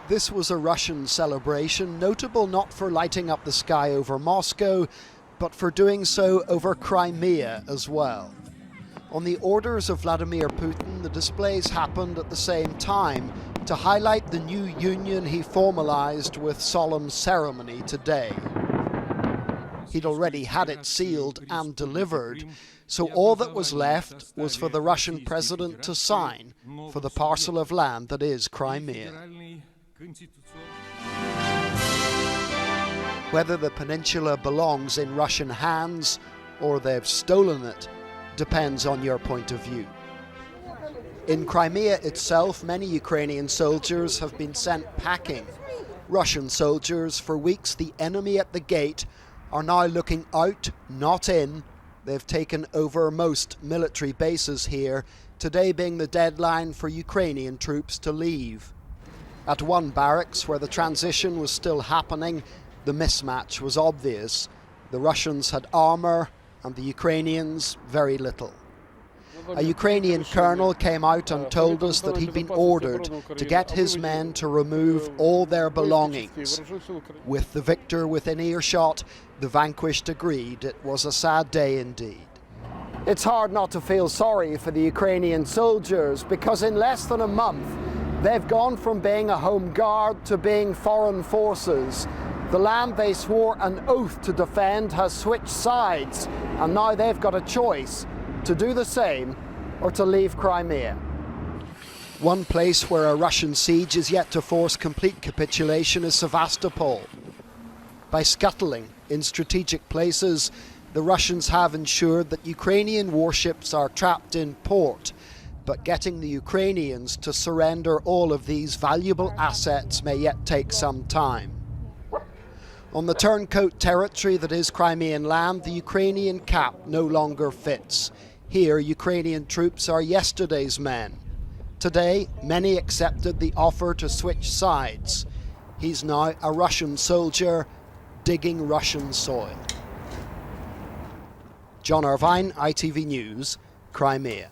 This was a Russian celebration, notable not for lighting up the sky over Moscow, but for doing so over Crimea as well. On the orders of Vladimir Putin, the displays happened at the same time to highlight the new union he formalized with solemn ceremony today. He'd already had it sealed and delivered, so all that was left was for the Russian president to sign for the parcel of land that is Crimea. Whether the peninsula belongs in Russian hands or they've stolen it depends on your point of view. In Crimea itself, many Ukrainian soldiers have been sent packing. Russian soldiers, for weeks the enemy at the gate, are now looking out, not in. They've taken over most military bases here, today being the deadline for Ukrainian troops to leave. At one barracks where the transition was still happening, the mismatch was obvious. The Russians had armour and the Ukrainians very little. A Ukrainian colonel came out and told us that he'd been ordered to get his men to remove all their belongings. With the victor within earshot, the vanquished agreed it was a sad day indeed. It's hard not to feel sorry for the Ukrainian soldiers, because in less than a month they've gone from being a home guard to being foreign forces. The land they swore an oath to defend has switched sides, and now they've got a choice: to do the same or to leave Crimea. One place where a Russian siege is yet to force complete capitulation is Sevastopol. By scuttling in strategic places, the Russians have ensured that Ukrainian warships are trapped in port, but getting the Ukrainians to surrender all of these valuable assets may yet take some time. On the turncoat territory that is Crimean land, the Ukrainian cap no longer fits. Here, Ukrainian troops are yesterday's men. Today, many accepted the offer to switch sides. He's now a Russian soldier digging Russian soil. John Irvine, ITV News, Crimea.